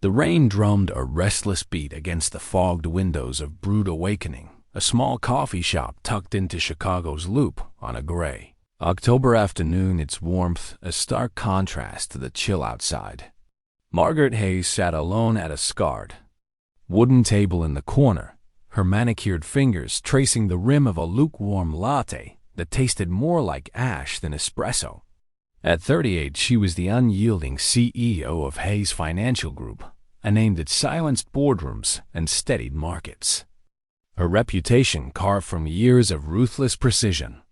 The rain drummed a restless beat against the fogged windows of Brood Awakening, a small coffee shop tucked into Chicago's Loop on a gray October afternoon, its warmth a stark contrast to the chill outside. Margaret Hayes sat alone at a scarred wooden table in the corner, her manicured fingers tracing the rim of a lukewarm latte that tasted more like ash than espresso. At 38, she was the unyielding CEO of Hayes Financial Group, a name that silenced boardrooms and steadied markets. Her reputation carved from years of ruthless precision.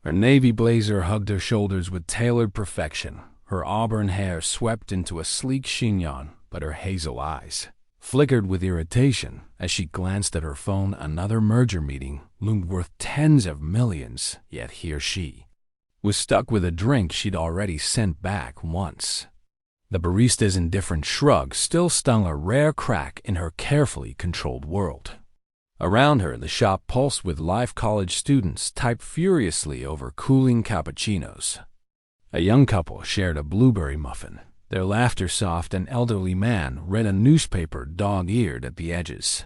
Her navy blazer hugged her shoulders with tailored perfection. Her auburn hair swept into a sleek chignon, but her hazel eyes flickered with irritation as she glanced at her phone. Another merger meeting loomed worth tens of millions, yet here she was stuck with a drink she'd already sent back once. The barista's indifferent shrug still stung a rare crack in her carefully controlled world. Around her, the shop pulsed with live college students typed furiously over cooling cappuccinos. A young couple shared a blueberry muffin, their laughter soft. An elderly man read a newspaper dog-eared at the edges.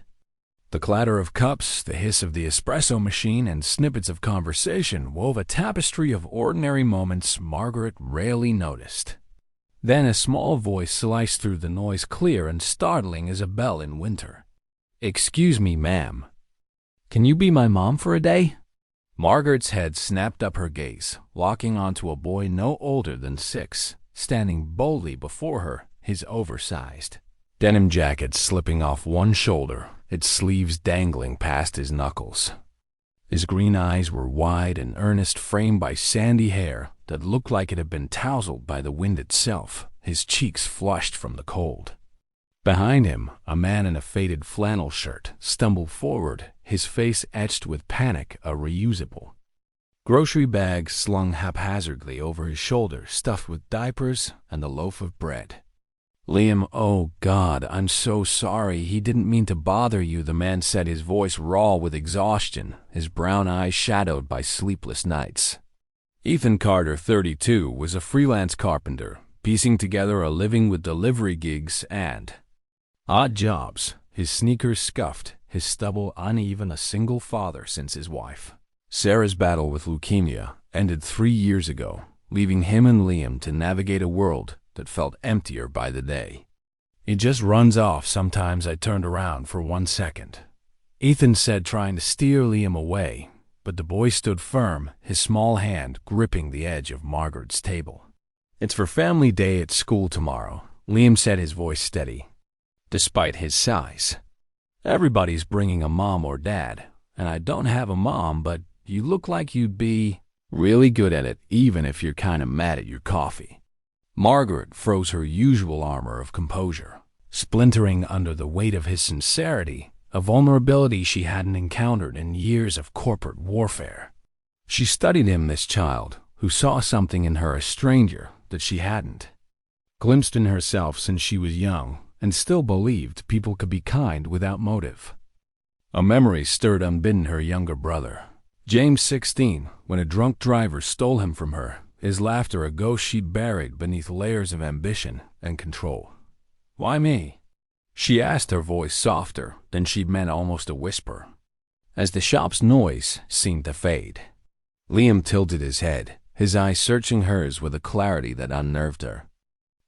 The clatter of cups, the hiss of the espresso machine, and snippets of conversation wove a tapestry of ordinary moments Margaret rarely noticed. Then a small voice sliced through the noise, clear and startling as a bell in winter. "Excuse me, ma'am. Can you be my mom for a day?" Margaret's head snapped up, her gaze locking onto a boy no older than 6, standing boldly before her, his oversized denim jacket slipping off one shoulder, its sleeves dangling past his knuckles. His green eyes were wide and earnest, framed by sandy hair that looked like it had been tousled by the wind itself, his cheeks flushed from the cold. Behind him, a man in a faded flannel shirt stumbled forward, his face etched with panic, a reusable grocery bag slung haphazardly over his shoulder, stuffed with diapers and a loaf of bread. "Liam, oh God, I'm so sorry. He didn't mean to bother you," the man said, his voice raw with exhaustion, his brown eyes shadowed by sleepless nights. Ethan Carter, 32, was a freelance carpenter, piecing together a living with delivery gigs and odd jobs, his sneakers scuffed, his stubble uneven, a single father since his wife Sarah's battle with leukemia ended 3 years ago, leaving him and Liam to navigate a world that felt emptier by the day. "It just runs off sometimes." I turned around for 1 second. Ethan said, trying to steer Liam away, but the boy stood firm, his small hand gripping the edge of Margaret's table. "It's for family day at school tomorrow," Liam said, his voice steady, despite his size. "Everybody's bringing a mom or dad, and I don't have a mom, but you look like you'd be really good at it, even if you're kind of mad at your coffee." Margaret froze, her usual armor of composure splintering under the weight of his sincerity, a vulnerability she hadn't encountered in years of corporate warfare. She studied him, this child, who saw something in her, a stranger, that she hadn't glimpsed in herself since she was young, and still believed people could be kind without motive. A memory stirred unbidden, her younger brother, James, 16, when a drunk driver stole him from her, his laughter a ghost she'd buried beneath layers of ambition and control. "Why me?" she asked, her voice softer than she'd meant, almost a whisper, as the shop's noise seemed to fade. Liam tilted his head, his eyes searching hers with a clarity that unnerved her.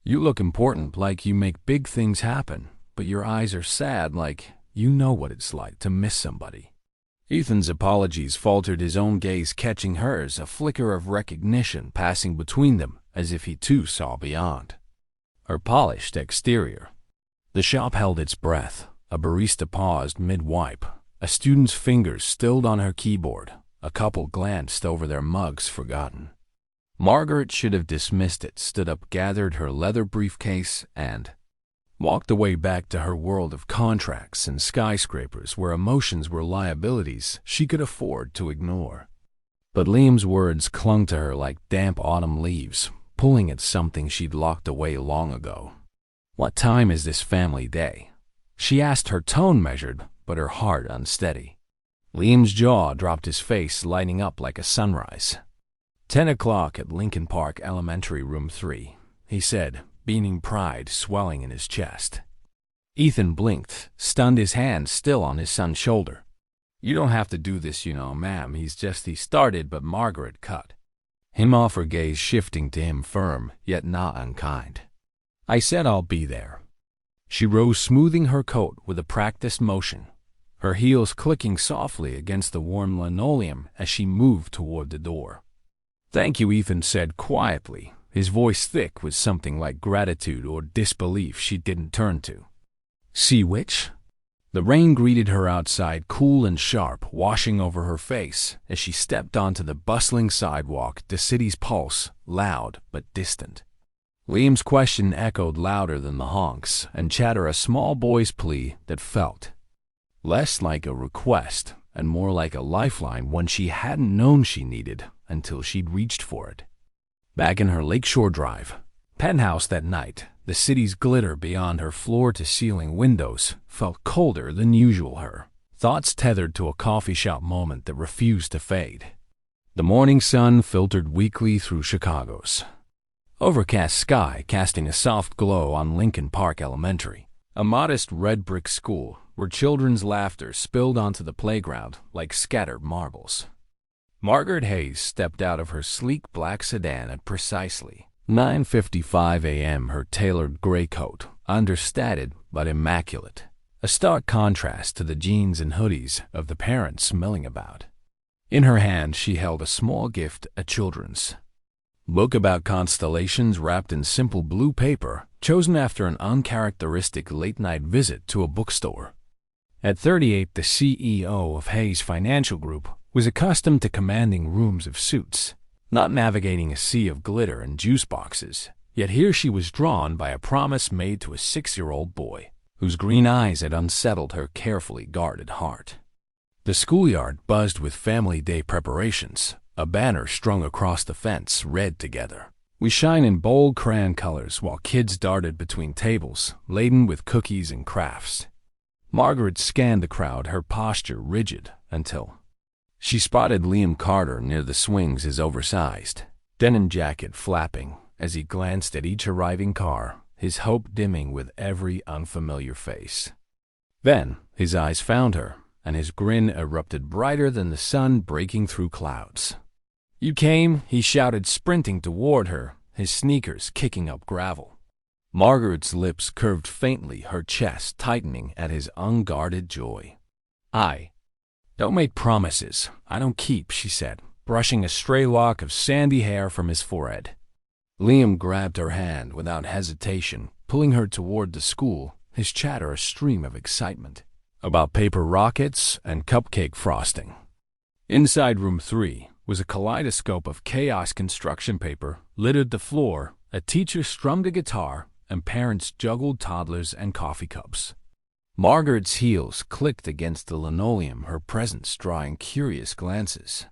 "You look important, like you make big things happen, but your eyes are sad, like you know what it's like to miss somebody." Ethan's apologies faltered, his own gaze catching hers, a flicker of recognition passing between them as if he too saw beyond her polished exterior. The shop held its breath. A barista paused mid-wipe. A student's fingers stilled on her keyboard. A couple glanced over their mugs, forgotten. Margaret should have dismissed it, stood up, gathered her leather briefcase, and walked away back to her world of contracts and skyscrapers where emotions were liabilities she could afford to ignore. But Liam's words clung to her like damp autumn leaves, pulling at something she'd locked away long ago. "What time is this family day?" she asked, her tone measured, but her heart unsteady. Liam's jaw dropped, his face lighting up like a sunrise. 10 o'clock at Lincoln Park Elementary, Room 3, he said, beaming, pride swelling in his chest. Ethan blinked, stunned, his hand still on his son's shoulder. "You don't have to do this, ma'am. He started," but Margaret cut him off, her gaze shifting to him, firm, yet not unkind. "I said I'll be there." She rose, smoothing her coat with a practiced motion, her heels clicking softly against the warm linoleum as she moved toward the door. "Thank you," Ethan said quietly, his voice thick with something like gratitude or disbelief she didn't turn to. "See which?" The rain greeted her outside, cool and sharp, washing over her face as she stepped onto the bustling sidewalk, the city's pulse, loud but distant. Liam's question echoed louder than the honks and chatter, a small boy's plea that felt less like a request and more like a lifeline, one she hadn't known she needed until she'd reached for it. Back in her Lakeshore Drive penthouse that night, the city's glitter beyond her floor-to-ceiling windows felt colder than usual, her thoughts tethered to a coffee shop moment that refused to fade. The morning sun filtered weakly through Chicago's overcast sky, casting a soft glow on Lincoln Park Elementary, a modest red brick school where children's laughter spilled onto the playground like scattered marbles. Margaret Hayes stepped out of her sleek black sedan at precisely 9:55 a.m., her tailored gray coat, understated but immaculate, a stark contrast to the jeans and hoodies of the parents milling about. In her hand, she held a small gift, a children's book about constellations wrapped in simple blue paper, chosen after an uncharacteristic late-night visit to a bookstore. At 38, the CEO of Hayes Financial Group was accustomed to commanding rooms of suits, not navigating a sea of glitter and juice boxes. Yet here she was drawn by a promise made to a 6-year-old boy, whose green eyes had unsettled her carefully guarded heart. The schoolyard buzzed with family day preparations, a banner strung across the fence read together, "We shine," in bold crayon colors, while kids darted between tables, laden with cookies and crafts. Margaret scanned the crowd, her posture rigid, until she spotted Liam Carter near the swings, his oversized denim jacket flapping as he glanced at each arriving car, his hope dimming with every unfamiliar face. Then his eyes found her, and his grin erupted brighter than the sun breaking through clouds. "You came," he shouted, sprinting toward her, his sneakers kicking up gravel. Margaret's lips curved faintly, her chest tightening at his unguarded joy. "I don't make promises I don't keep," she said, brushing a stray lock of sandy hair from his forehead. Liam grabbed her hand without hesitation, pulling her toward the school, his chatter a stream of excitement about paper rockets and cupcake frosting. Inside room 3 was a kaleidoscope of chaos. Construction paper littered the floor, a teacher strummed a guitar, and parents juggled toddlers and coffee cups. Margaret's heels clicked against the linoleum, her presence drawing curious glances.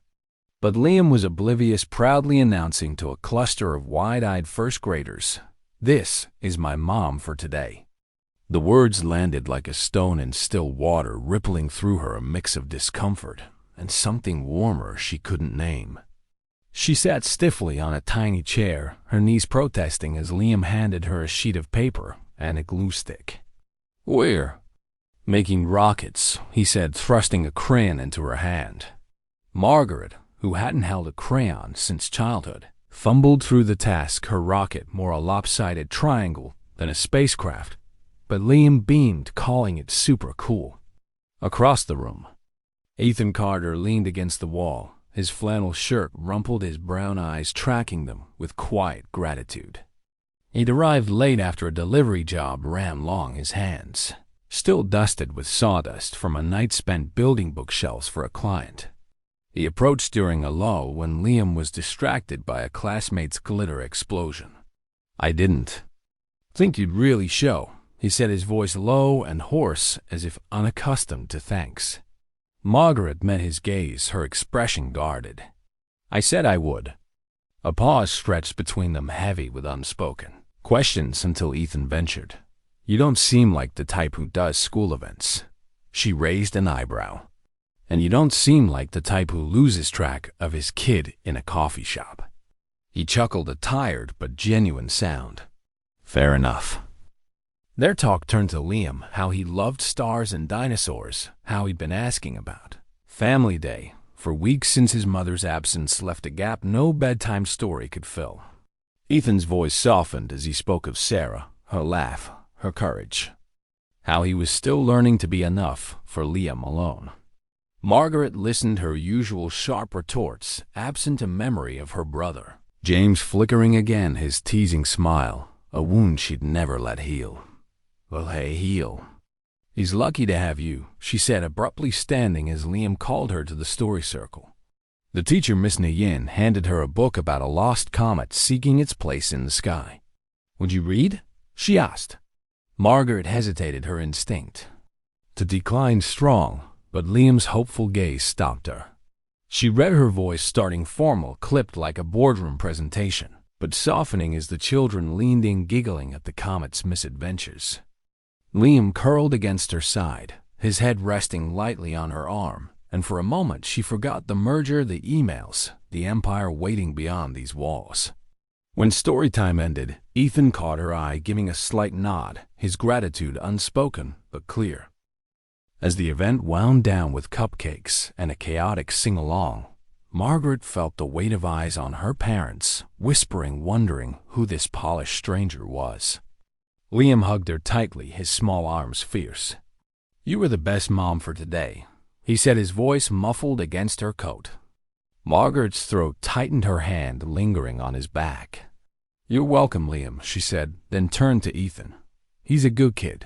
But Liam was oblivious, proudly announcing to a cluster of wide-eyed first graders, "This is my mom for today." The words landed like a stone in still water, rippling through her, a mix of discomfort and something warmer she couldn't name. She sat stiffly on a tiny chair, her knees protesting as Liam handed her a sheet of paper and a glue stick. "We're making rockets," he said, thrusting a crayon into her hand. Margaret, who hadn't held a crayon since childhood, fumbled through the task, her rocket more a lopsided triangle than a spacecraft, but Liam beamed, calling it super cool. Across the room, Ethan Carter leaned against the wall, his flannel shirt rumpled, his brown eyes tracking them with quiet gratitude. He'd arrived late after a delivery job ran long, his hands still dusted with sawdust from a night spent building bookshelves for a client. He approached during a lull when Liam was distracted by a classmate's glitter explosion. "I didn't think you'd really show," he said, his voice low and hoarse as if unaccustomed to thanks. Margaret met his gaze, her expression guarded. "I said I would." A pause stretched between them, heavy with unspoken questions, until Ethan ventured, "You don't seem like the type who does school events." She raised an eyebrow. "And you don't seem like the type who loses track of his kid in a coffee shop." He chuckled, a tired but genuine sound. "Fair enough." Their talk turned to Liam, how he loved stars and dinosaurs, how he'd been asking about Family Day for weeks since his mother's absence left a gap no bedtime story could fill. Ethan's voice softened as he spoke of Sarah, her laugh, her courage, how he was still learning to be enough for Liam alone. Margaret listened her usual sharp retorts, absent a memory of her brother. James flickering again his teasing smile, a wound she'd never let heal. Well, hey, heal. He's lucky to have you, she said, abruptly standing as Liam called her to the story circle. The teacher, Miss Nguyen, handed her a book about a lost comet seeking its place in the sky. Would you read? She asked. Margaret hesitated, her instinct to decline strong, but Liam's hopeful gaze stopped her. She read, her voice starting formal, clipped like a boardroom presentation, but softening as the children leaned in giggling at the comet's misadventures. Liam curled against her side, his head resting lightly on her arm, and for a moment she forgot the merger, the emails, the empire waiting beyond these walls. When story time ended, Ethan caught her eye, giving a slight nod, his gratitude unspoken but clear. As the event wound down with cupcakes and a chaotic sing-along, Margaret felt the weight of eyes on her parents, whispering, wondering who this polished stranger was. Liam hugged her tightly, his small arms fierce. You were the best mom for today, he said, his voice muffled against her coat. Margaret's throat tightened, her hand lingering on his back. You're welcome, Liam, she said, then turned to Ethan. He's a good kid.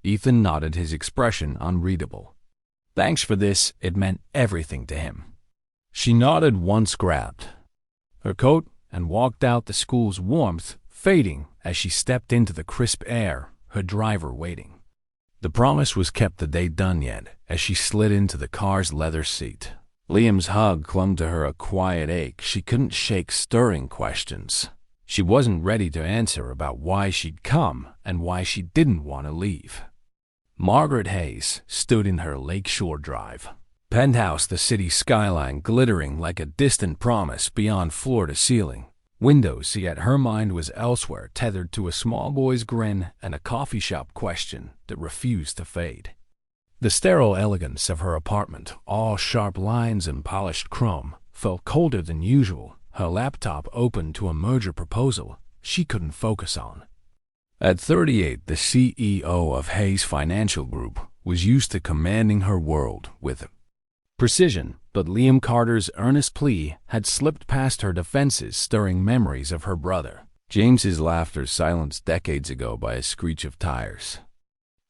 Ethan nodded, his expression unreadable. Thanks for this, it meant everything to him. She nodded once, grabbed her coat, and walked out, the school's warmth fading as she stepped into the crisp air, her driver waiting. The promise was kept, the date done yet, as she slid into the car's leather seat. Liam's hug clung to her, a quiet ache she couldn't shake, stirring questions she wasn't ready to answer about why she'd come and why she didn't want to leave. Margaret Hayes stood in her Lakeshore Drive penthouse, the city skyline glittering like a distant promise beyond floor to ceiling. Windows, yet her mind was elsewhere, tethered to a small boy's grin and a coffee shop question that refused to fade. The sterile elegance of her apartment, all sharp lines and polished chrome, felt colder than usual, her laptop open to a merger proposal she couldn't focus on. At 38, the CEO of Hayes Financial Group was used to commanding her world with precision, but Liam Carter's earnest plea had slipped past her defenses, stirring memories of her brother James's laughter, silenced decades ago by a screech of tires.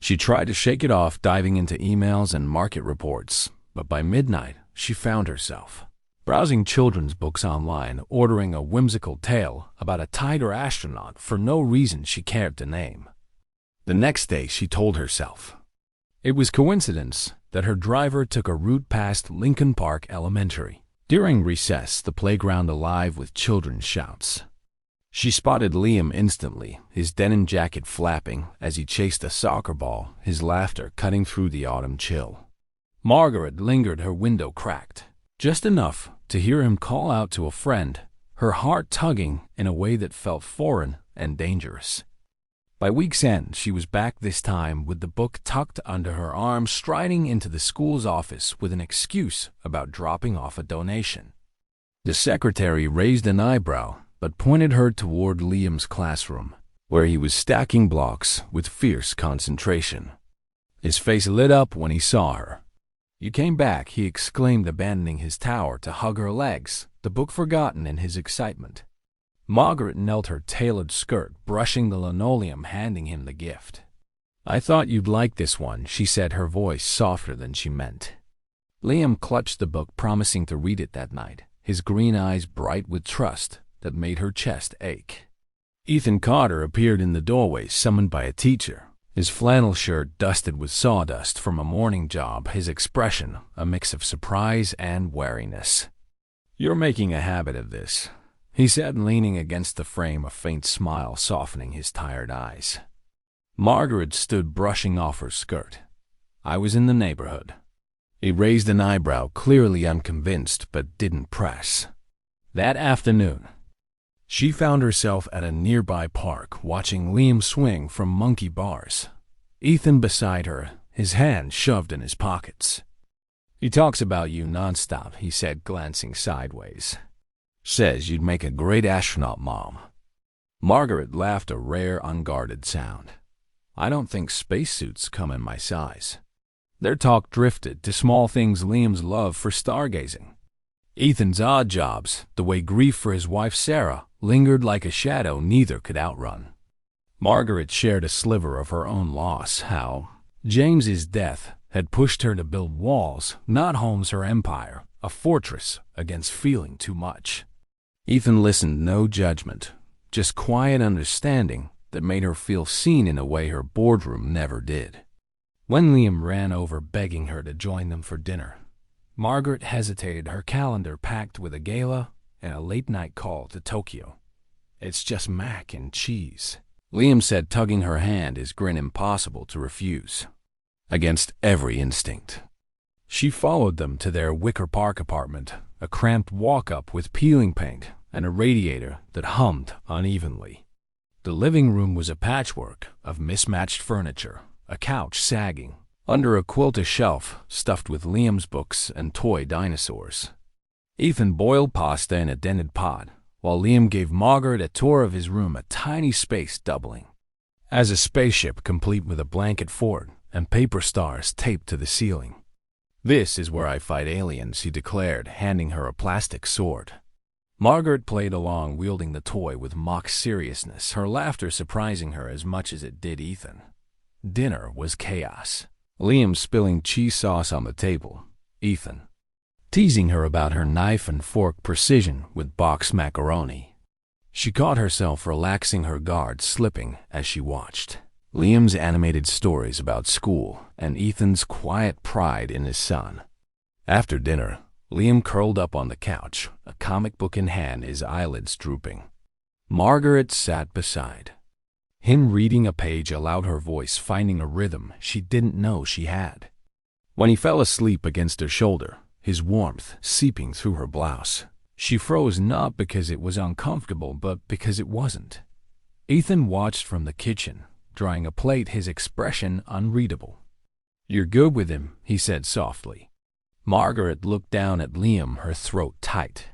She tried to shake it off, diving into emails and market reports, but by midnight she found herself browsing children's books online, ordering a whimsical tale about a tiger astronaut for no reason she cared to name. The next day, she told herself it was coincidence that her driver took a route past Lincoln Park Elementary. During recess, the playground alive with children's shouts. She spotted Liam instantly, his denim jacket flapping as he chased a soccer ball, his laughter cutting through the autumn chill. Margaret lingered, her window cracked, just enough to hear him call out to a friend, her heart tugging in a way that felt foreign and dangerous. By week's end, she was back, this time with the book tucked under her arm, striding into the school's office with an excuse about dropping off a donation. The secretary raised an eyebrow, but pointed her toward Liam's classroom, where he was stacking blocks with fierce concentration. His face lit up when he saw her. You came back, he exclaimed, abandoning his tower to hug her legs, the book forgotten in his excitement. Margaret knelt, her tailored skirt brushing the linoleum, handing him the gift. I thought you'd like this one, she said, her voice softer than she meant. Liam clutched the book, promising to read it that night, his green eyes bright with trust that made her chest ache. Ethan Carter appeared in the doorway, summoned by a teacher, his flannel shirt dusted with sawdust from a morning job, his expression a mix of surprise and wariness. You're making a habit of this, he said, leaning against the frame, a faint smile softening his tired eyes. Margaret stood brushing off her skirt. I was in the neighborhood. He raised an eyebrow, clearly unconvinced, but didn't press. That afternoon. She found herself at a nearby park watching Liam swing from monkey bars. Ethan beside her, his hands shoved in his pockets. "He talks about you nonstop," he said, glancing sideways. "Says you'd make a great astronaut, Mom." Margaret laughed, a rare, unguarded sound. "I don't think spacesuits come in my size." Their talk drifted to small things: Liam's love for stargazing, Ethan's odd jobs, the way grief for his wife Sarah lingered like a shadow neither could outrun. Margaret shared a sliver of her own loss, how James's death had pushed her to build walls, not homes her empire, a fortress against feeling too much. Ethan listened, no judgment, just quiet understanding that made her feel seen in a way her boardroom never did. When Liam ran over begging her to join them for dinner, Margaret hesitated, her calendar packed with a gala and a late-night call to Tokyo. "It's just mac and cheese," Liam said, tugging her hand, his grin impossible to refuse. Against every instinct, she followed them to their Wicker Park apartment, a cramped walk-up with peeling paint and a radiator that hummed unevenly. The living room was a patchwork of mismatched furniture, a couch sagging under a quilt, a shelf stuffed with Liam's books and toy dinosaurs. Ethan boiled pasta in a dented pot, while Liam gave Margaret a tour of his room, a tiny space doubling as a spaceship, complete with a blanket fort and paper stars taped to the ceiling. "This is where I fight aliens," he declared, handing her a plastic sword. Margaret played along, wielding the toy with mock seriousness, her laughter surprising her as much as it did Ethan. Dinner was chaos. Liam spilling cheese sauce on the table, Ethan teasing her about her knife and fork precision with boxed macaroni. She caught herself relaxing, her guard slipping as she watched Liam's animated stories about school and Ethan's quiet pride in his son. After dinner, Liam curled up on the couch, a comic book in hand, his eyelids drooping. Margaret sat beside him, reading a page aloud, her voice finding a rhythm she didn't know she had. When he fell asleep against her shoulder, his warmth seeping through her blouse, she froze, not because it was uncomfortable, but because it wasn't. Ethan watched from the kitchen, drying a plate, his expression unreadable. "You're good with him," he said softly. Margaret looked down at Liam, her throat tight.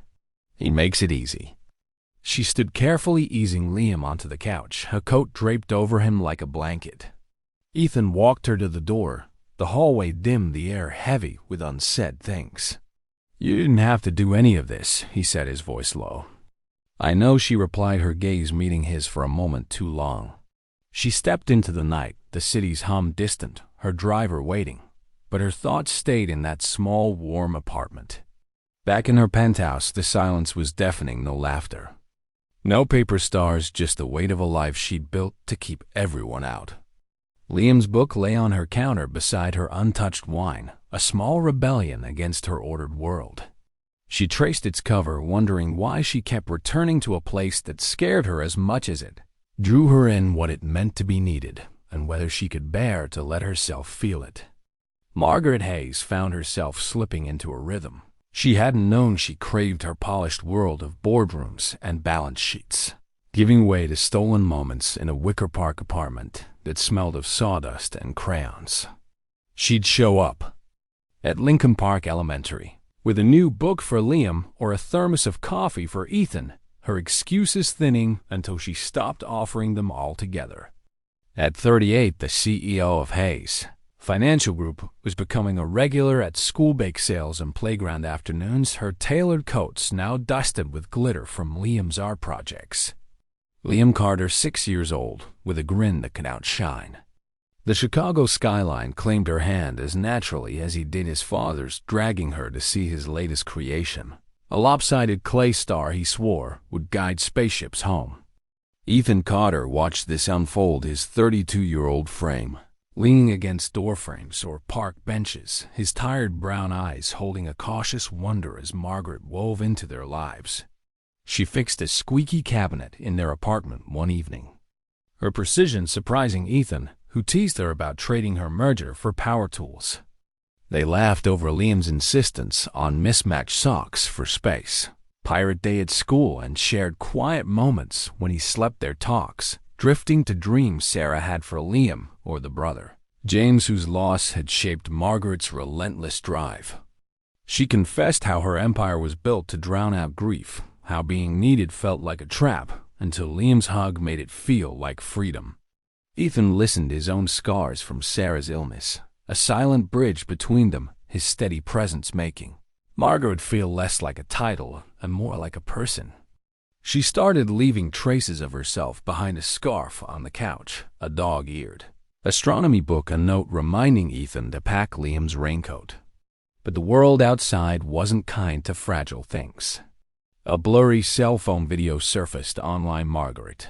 "He makes it easy." She stood carefully, easing Liam onto the couch, her coat draped over him like a blanket. Ethan walked her to the door, the hallway dim, the air heavy with unsaid things. "You didn't have to do any of this," he said, his voice low. "I know," she replied, her gaze meeting his for a moment too long. She stepped into the night, the city's hum distant, her driver waiting, but her thoughts stayed in that small, warm apartment. Back in her penthouse, the silence was deafening, no laughter. No paper stars, just the weight of a life she'd built to keep everyone out. Liam's book lay on her counter beside her untouched wine, a small rebellion against her ordered world. She traced its cover, wondering why she kept returning to a place that scared her as much as it drew her in, what it meant to be needed, and whether she could bear to let herself feel it. Margaret Hayes found herself slipping into a rhythm. She hadn't known she craved her polished world of boardrooms and balance sheets, giving way to stolen moments in a Wicker Park apartment that smelled of sawdust and crayons. She'd show up at Lincoln Park Elementary with a new book for Liam or a thermos of coffee for Ethan, her excuses thinning until she stopped offering them altogether. At 38, the CEO of Hayes Financial Group was becoming a regular at school bake sales and playground afternoons, her tailored coats now dusted with glitter from Liam's art projects. Liam Carter, 6 years old, with a grin that could outshine. The Chicago skyline claimed her hand as naturally as he did his father's, dragging her to see his latest creation, a lopsided clay star he swore would guide spaceships home. Ethan Carter watched this unfold, his 32-year-old frame leaning against doorframes or park benches, his tired brown eyes holding a cautious wonder as Margaret wove into their lives. She fixed a squeaky cabinet in their apartment one evening, her precision surprising Ethan, who teased her about trading her merger for power tools. They laughed over Liam's insistence on mismatched socks for space. pirate day at school, and shared quiet moments when he slept their talks, drifting to dreams Sarah had for Liam or the brother, James, whose loss had shaped Margaret's relentless drive. She confessed how her empire was built to drown out grief, how being needed felt like a trap, until Liam's hug made it feel like freedom. Ethan listened his own scars from Sarah's illness, a silent bridge between them, his steady presence making Margaret feel less like a title and more like a person. She started leaving traces of herself behind a scarf on the couch, a dog-eared astronomy book, a note reminding Ethan to pack Liam's raincoat. But the world outside wasn't kind to fragile things. A blurry cell phone video surfaced online. Margaret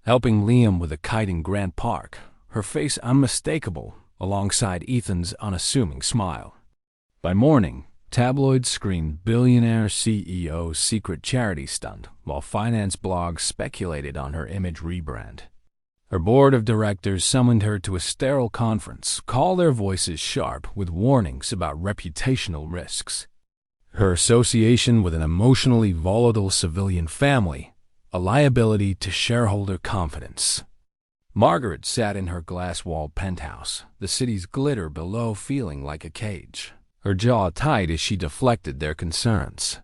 helping Liam with a kite in Grant Park, her face unmistakable alongside Ethan's unassuming smile. By morning, tabloids screamed billionaire CEO's secret charity stunt, while finance blogs speculated on her image rebrand. Her board of directors summoned her to a sterile conference, call their voices sharp with warnings about reputational risks. Her association with an emotionally volatile civilian family, a liability to shareholder confidence. Margaret sat in her glass-walled penthouse, the city's glitter below feeling like a cage, her jaw tight as she deflected their concerns.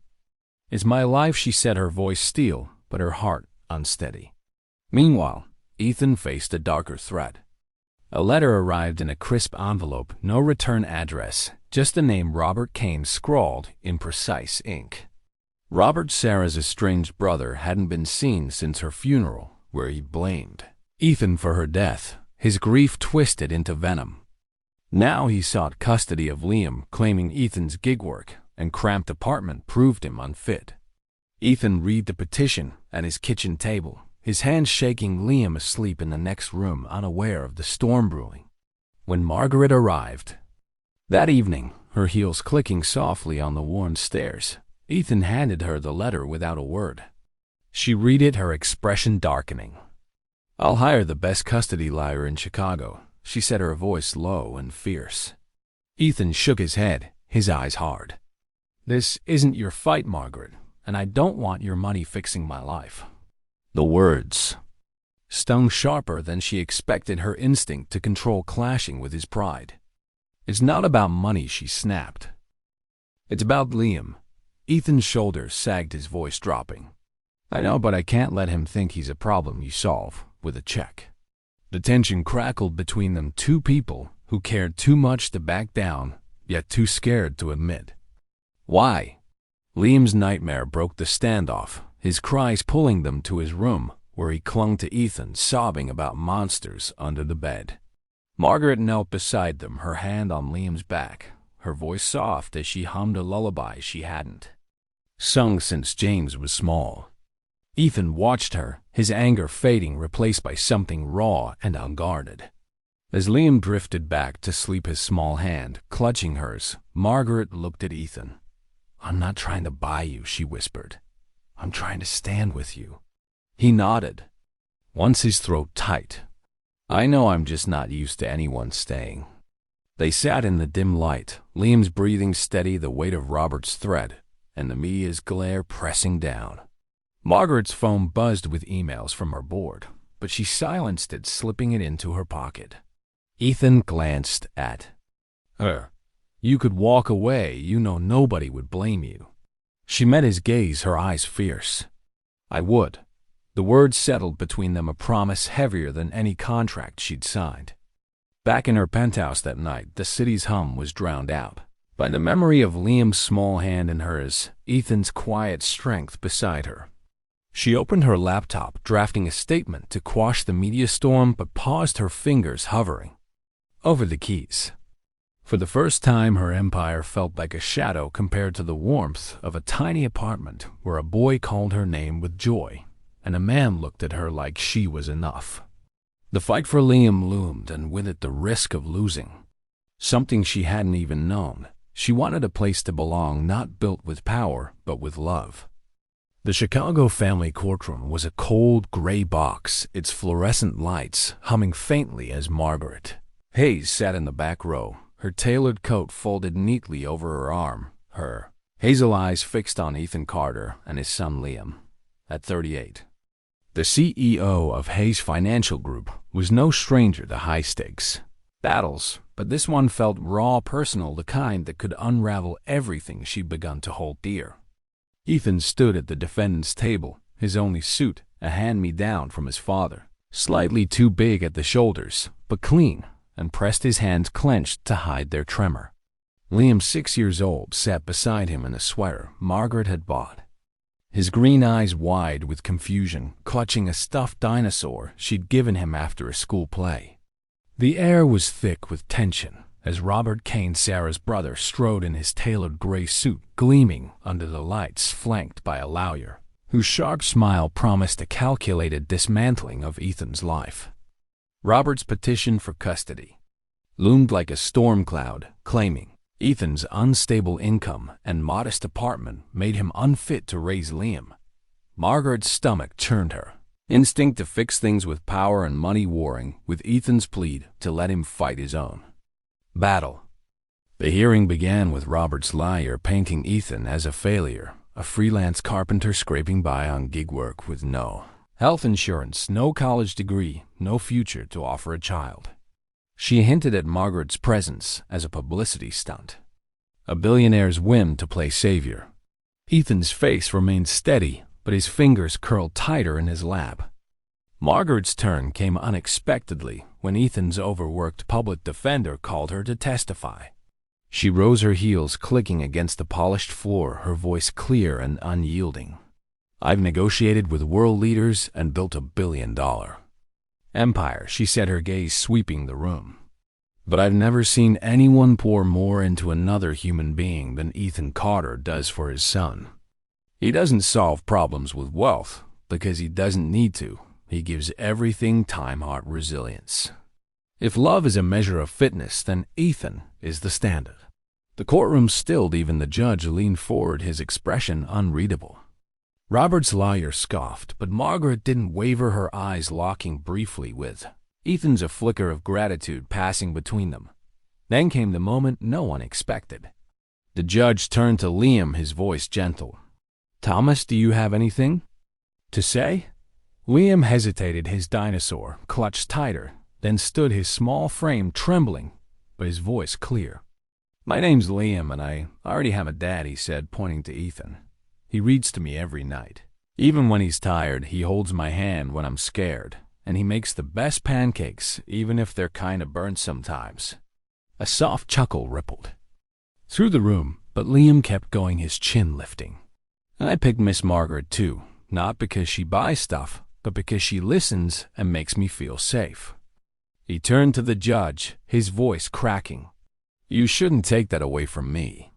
"It's my life," she said, her voice steel, but her heart unsteady. Meanwhile, Ethan faced a darker threat. A letter arrived in a crisp envelope, no return address, just the name Robert Kane scrawled in precise ink. Robert, Sarah's estranged brother, hadn't been seen since her funeral, where he blamed Ethan for her death, his grief twisted into venom. Now he sought custody of Liam, claiming Ethan's gig work and cramped apartment proved him unfit. Ethan read the petition at his kitchen table, his hands shaking, Liam asleep in the next room, unaware of the storm brewing. When Margaret arrived that evening, her heels clicking softly on the worn stairs, Ethan handed her the letter without a word. She read it, her expression darkening. "I'll hire the best custody lawyer in Chicago," she said, her voice low and fierce. Ethan shook his head, his eyes hard. "This isn't your fight, Margaret, and I don't want your money fixing my life." The words stung sharper than she expected, her instinct to control clashing with his pride. "It's not about money," she snapped. "It's about Liam." Ethan's shoulders sagged, his voice dropping. "I know, but I can't let him think he's a problem you solve with a check." The tension crackled between them, two people who cared too much to back down, yet too scared to admit. "Why?" Liam's nightmare broke the standoff, his cries pulling them to his room, where he clung to Ethan, sobbing about monsters under the bed. Margaret knelt beside them, her hand on Liam's back, her voice soft as she hummed a lullaby she hadn't sung since James was small. Ethan watched her, his anger fading, replaced by something raw and unguarded. As Liam drifted back to sleep, his small hand clutching hers, Margaret looked at Ethan. "I'm not trying to buy you," she whispered. "I'm trying to stand with you." He nodded, once his throat tight. "I know, I'm just not used to anyone staying." They sat in the dim light, Liam's breathing steady, the weight of Robert's threat, and the media's glare pressing down. Margaret's phone buzzed with emails from her board, but she silenced it, slipping it into her pocket. Ethan glanced at her. "You could walk away, you know nobody would blame you." She met his gaze, her eyes fierce. "I would." The words settled between them, a promise heavier than any contract she'd signed. Back in her penthouse that night, the city's hum was drowned out by the memory of Liam's small hand in hers, Ethan's quiet strength beside her. She opened her laptop, drafting a statement to quash the media storm, but paused, her fingers hovering over the keys. For the first time, her empire felt like a shadow compared to the warmth of a tiny apartment where a boy called her name with joy, and a man looked at her like she was enough. The fight for Liam loomed, and with it the risk of losing something she hadn't even known. She wanted a place to belong, not built with power, but with love. The Chicago family courtroom was a cold, gray box, its fluorescent lights humming faintly as Margaret Hayes sat in the back row, her tailored coat folded neatly over her arm, her hazel eyes fixed on Ethan Carter and his son Liam. At 38, the CEO of Hayes Financial Group was no stranger to high-stakes battles, but this one felt raw, personal, the kind that could unravel everything she'd begun to hold dear. Ethan stood at the defendant's table, his only suit, a hand-me-down from his father, slightly too big at the shoulders, but clean, and pressed his hands clenched to hide their tremor. Liam, 6 years old, sat beside him in a sweater Margaret had bought, his green eyes wide with confusion, clutching a stuffed dinosaur she'd given him after a school play. The air was thick with tension as Robert Kane, Sarah's brother, strode in his tailored gray suit, gleaming under the lights, flanked by a lawyer whose sharp smile promised a calculated dismantling of Ethan's life. Robert's petition for custody loomed like a storm cloud, claiming Ethan's unstable income and modest apartment made him unfit to raise Liam. Margaret's stomach churned her, instinct to fix things with power and money warring with Ethan's plea to let him fight his own battle. The hearing began with Robert's lawyer painting Ethan as a failure, a freelance carpenter scraping by on gig work with no health insurance, no college degree, no future to offer a child. She hinted at Margaret's presence as a publicity stunt, a billionaire's whim to play savior. Ethan's face remained steady, but his fingers curled tighter in his lap. Margaret's turn came unexpectedly when Ethan's overworked public defender called her to testify. She rose, her heels clicking against the polished floor, her voice clear and unyielding. "I've negotiated with world leaders and built a billion-dollar empire," she said, her gaze sweeping the room. "But I've never seen anyone pour more into another human being than Ethan Carter does for his son. He doesn't solve problems with wealth because he doesn't need to. He gives everything time, heart, resilience. If love is a measure of fitness, then Ethan is the standard." The courtroom stilled. Even the judge leaned forward, his expression unreadable. Robert's lawyer scoffed, but Margaret didn't waver, her eyes locking briefly with Ethan's, a flicker of gratitude passing between them. Then came the moment no one expected. The judge turned to Liam, his voice gentle. "Thomas, do you have anything to say?" Liam hesitated, his dinosaur clutched tighter, then stood, his small frame trembling, but his voice clear. "My name's Liam, and I already have a dad," he said, pointing to Ethan. "He reads to me every night. Even when he's tired, he holds my hand when I'm scared, and he makes the best pancakes, even if they're kind of burnt sometimes." A soft chuckle rippled through the room, but Liam kept going, his chin lifting. "I picked Miss Margaret, too, not because she buys stuff, but because she listens and makes me feel safe." He turned to the judge, his voice cracking. "You shouldn't take that away from me."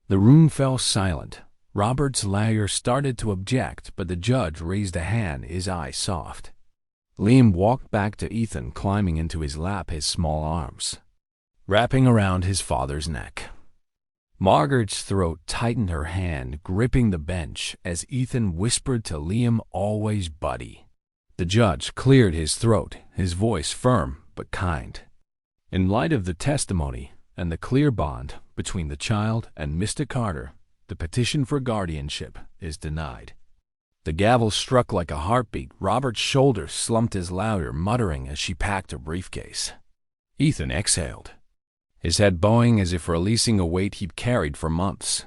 The room fell silent. Robert's lawyer started to object, but the judge raised a hand, his eyes soft. Liam walked back to Ethan, climbing into his lap, his small arms wrapping around his father's neck. Margaret's throat tightened, her hand gripping the bench as Ethan whispered to Liam, "Always, buddy." The judge cleared his throat, his voice firm but kind. "In light of the testimony and the clear bond between the child and Mr. Carter, the petition for guardianship is denied." The gavel struck like a heartbeat. Robert's shoulders slumped, his lawyer muttering as she packed her briefcase. Ethan exhaled, his head bowing as if releasing a weight he'd carried for months.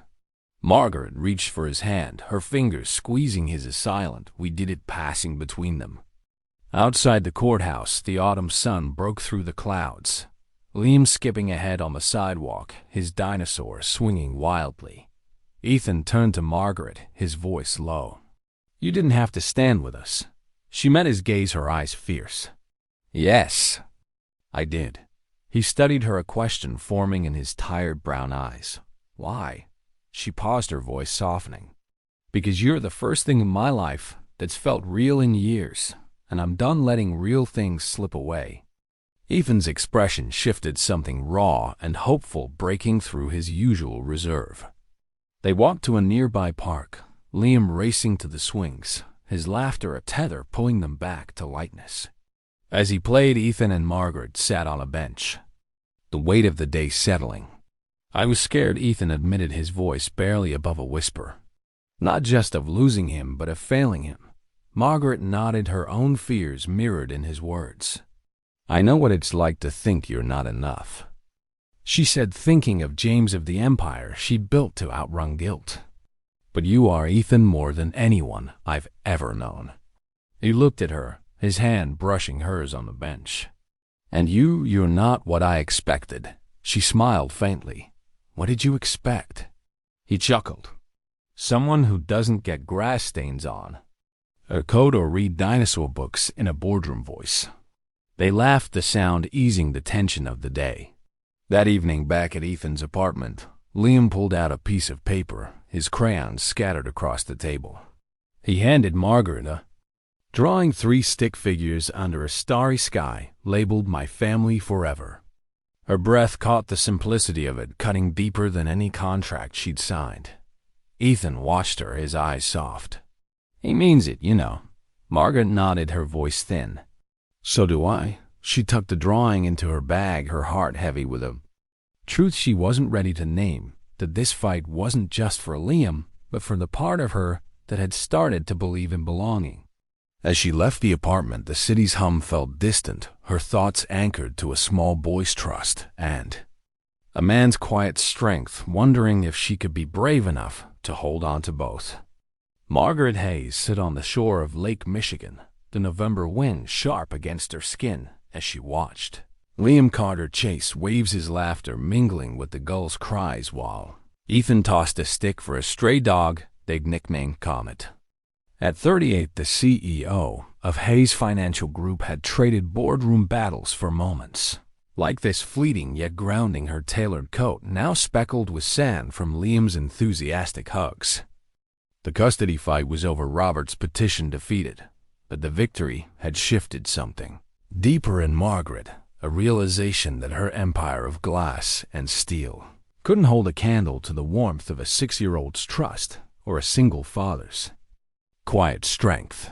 Margaret reached for his hand, her fingers squeezing his silent, "We did it," passing between them. Outside the courthouse, the autumn sun broke through the clouds. Liam skipping ahead on the sidewalk, his dinosaur swinging wildly. Ethan turned to Margaret, his voice low. "You didn't have to stand with us." She met his gaze, her eyes fierce. "Yes, I did." He studied her, a question forming in his tired brown eyes. "Why?" She paused, her voice softening. "Because you're the first thing in my life that's felt real in years, and I'm done letting real things slip away." Ethan's expression shifted, something raw and hopeful breaking through his usual reserve. They walked to a nearby park, Liam racing to the swings, his laughter a tether pulling them back to lightness. As he played, Ethan and Margaret sat on a bench, the weight of the day settling. I was scared, Ethan admitted, his voice barely above a whisper. Not just of losing him, but of failing him. Margaret nodded, her own fears mirrored in his words. I know what it's like to think you're not enough, she said, thinking of James, of the empire she'd built to outrun guilt. But you are, Ethan, more than anyone I've ever known. He looked at her, his hand brushing hers on the bench. And you're not what I expected. She smiled faintly. What did you expect? He chuckled. Someone who doesn't get grass stains on her coat or read dinosaur books in a boardroom voice. They laughed, the sound easing the tension of the day. That evening, back at Ethan's apartment, Liam pulled out a piece of paper, his crayons scattered across the table. He handed Margaret a drawing, 3 stick figures under a starry sky, labeled "My Family Forever." Her breath caught the simplicity of it, cutting deeper than any contract she'd signed. Ethan watched her, his eyes soft. He means it, you know. Margaret nodded, her voice thin. So do I. She tucked the drawing into her bag, her heart heavy with a truth she wasn't ready to name, that this fight wasn't just for Liam, but for the part of her that had started to believe in belonging. As she left the apartment, the city's hum felt distant, her thoughts anchored to a small boy's trust and a man's quiet strength, wondering if she could be brave enough to hold on to both. Margaret Hayes sat on the shore of Lake Michigan, the November wind sharp against her skin as she watched. Liam caught her chase, waves, his laughter mingling with the gulls' cries, while Ethan tossed a stick for a stray dog they'd nicknamed Comet. At 38, the CEO of Hayes Financial Group had traded boardroom battles for moments like this, fleeting yet grounding, her tailored coat now speckled with sand from Liam's enthusiastic hugs. The custody fight was over, Robert's petition defeated, but the victory had shifted something deeper in Margaret, a realization that her empire of glass and steel couldn't hold a candle to the warmth of a 6-year-old's trust or a single father's quiet strength.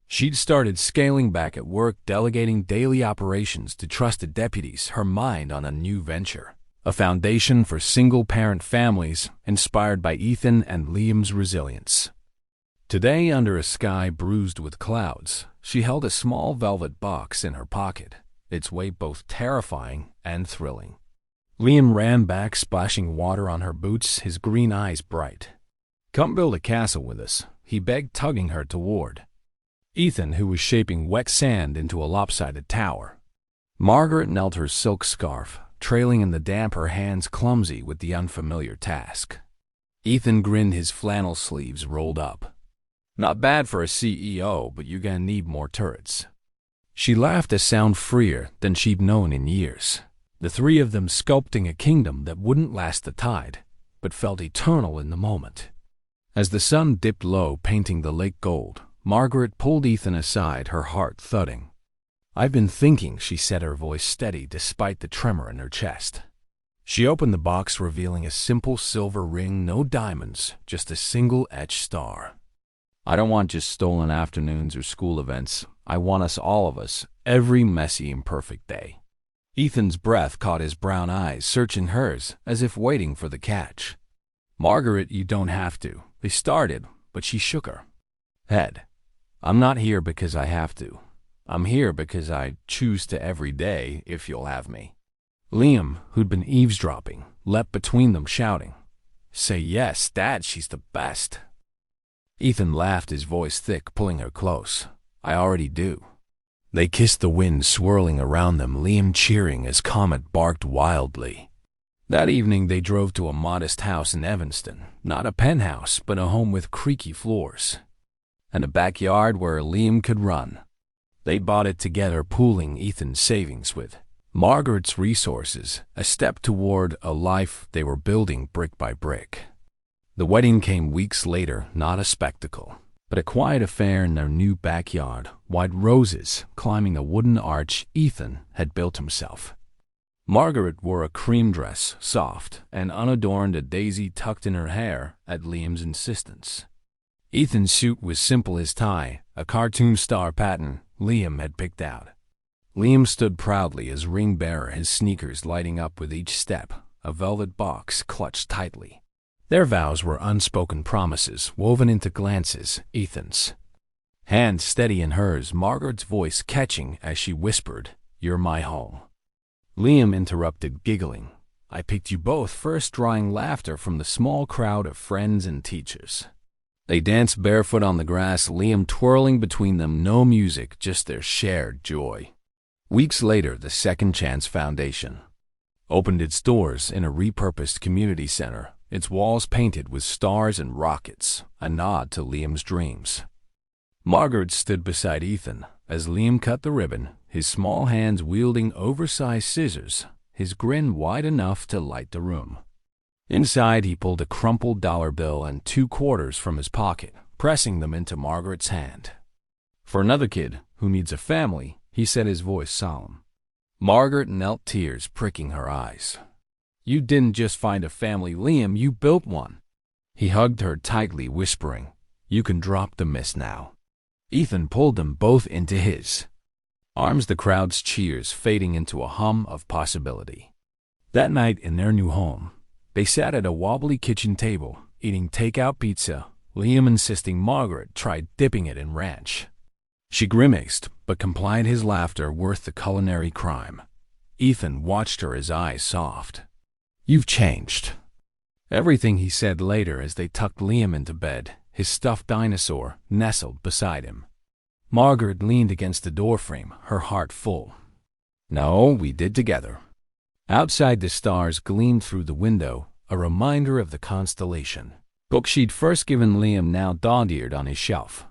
She'd started scaling back at work, delegating daily operations to trusted deputies, her mind on a new venture, a foundation for single-parent families inspired by Ethan and Liam's resilience. Today, under a sky bruised with clouds, she held a small velvet box in her pocket, its weight both terrifying and thrilling. Liam ran back, splashing water on her boots, his green eyes bright. Come build a castle with us, he begged, tugging her toward Ethan, who was shaping wet sand into a lopsided tower. Margaret knelt, her silk scarf trailing in the damp, her hands clumsy with the unfamiliar task. Ethan grinned, his flannel sleeves rolled up. Not bad for a CEO, but you gonna need more turrets. She laughed, a sound freer than she'd known in years. The three of them sculpting a kingdom that wouldn't last the tide, but felt eternal in the moment. As the sun dipped low, painting the lake gold, Margaret pulled Ethan aside, her heart thudding. I've been thinking, she said, her voice steady despite the tremor in her chest. She opened the box, revealing a simple silver ring, no diamonds, just a single etched star. I don't want just stolen afternoons or school events. I want us, all of us, every messy, imperfect day. Ethan's breath caught his brown eyes, searching hers, as if waiting for the catch. Margaret, you don't have to. They started, but she shook her head. I'm not here because I have to. I'm here because I choose to every day, if you'll have me. Liam, who'd been eavesdropping, leapt between them, shouting, Say yes, Dad, she's the best. Ethan laughed, his voice thick, pulling her close. I already do. They kissed, the wind swirling around them, Liam cheering as Comet barked wildly. That evening they drove to a modest house in Evanston, not a penthouse, but a home with creaky floors, and a backyard where Liam could run. They bought it together, pooling Ethan's savings with Margaret's resources, a step toward a life they were building brick by brick. The wedding came weeks later, not a spectacle, but a quiet affair in their new backyard, white roses climbing a wooden arch Ethan had built himself. Margaret wore a cream dress, soft and unadorned, a daisy tucked in her hair at Liam's insistence. Ethan's suit was simple, his tie, a cartoon star pattern Liam had picked out. Liam stood proudly as ring bearer, his sneakers lighting up with each step, a velvet box clutched tightly. Their vows were unspoken promises woven into glances, Ethan's. Hand steady in hers, Margaret's voice catching as she whispered, "You're my home." Liam interrupted, giggling. I picked you both first, drawing laughter from the small crowd of friends and teachers. They danced barefoot on the grass, Liam twirling between them, no music, just their shared joy. Weeks later, the Second Chance Foundation opened its doors in a repurposed community center, its walls painted with stars and rockets, a nod to Liam's dreams. Margaret stood beside Ethan as Liam cut the ribbon, his small hands wielding oversized scissors, his grin wide enough to light the room. Inside, he pulled a crumpled dollar bill and 2 quarters from his pocket, pressing them into Margaret's hand. "For another kid who needs a family," he said, his voice solemn. Margaret knelt, tears pricking her eyes. "You didn't just find a family, Liam, you built one." He hugged her tightly, whispering, "You can drop the mist now." Ethan pulled them both into his arms, the crowd's cheers fading into a hum of possibility. That night in their new home, they sat at a wobbly kitchen table, eating takeout pizza, Liam insisting Margaret try dipping it in ranch. She grimaced, but complied, his laughter worth the culinary crime. Ethan watched her, his eyes soft. "You've changed." Everything, he said later as they tucked Liam into bed, his stuffed dinosaur nestled beside him. Margaret leaned against the doorframe, her heart full. "No, we did together." Outside, the stars gleamed through the window, a reminder of the constellation book she'd first given Liam, now dog-eared on his shelf.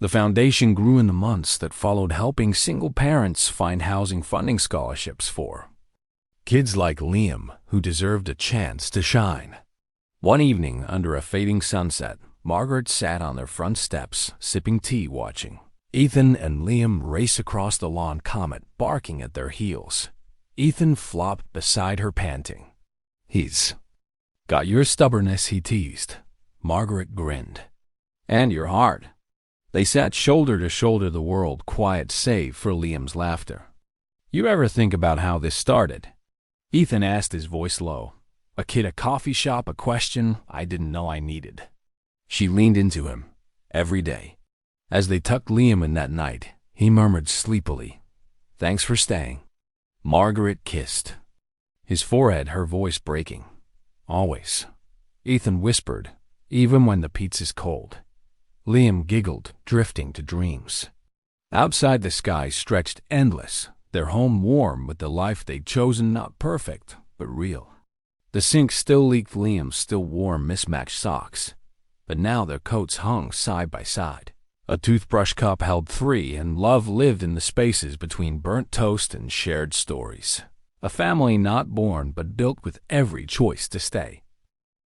The foundation grew in the months that followed, helping single parents find housing, funding scholarships for kids like Liam who deserved a chance to shine. One evening, under a fading sunset, Margaret sat on their front steps, sipping tea, watching Ethan and Liam race across the lawn, Comet barking at their heels. Ethan flopped beside her, panting. "He's got your stubbornness," he teased. Margaret grinned. "And your heart." They sat shoulder to shoulder, the world quiet save for Liam's laughter. "You ever think about how this started?" Ethan asked, his voice low. "A kid, a coffee shop, a question I didn't know I needed." She leaned into him. "Every day." As they tucked Liam in that night, he murmured sleepily, "Thanks for staying." Margaret kissed his forehead, her voice breaking. "Always." Ethan whispered, "Even when the pizza's cold." Liam giggled, drifting to dreams. Outside, the sky stretched endless, their home warm with the life they'd chosen, not perfect, but real. The sink still leaked, Liam's still wore mismatched socks, but now their coats hung side by side. A toothbrush cup held 3, and love lived in the spaces between burnt toast and shared stories. A family not born but built with every choice to stay.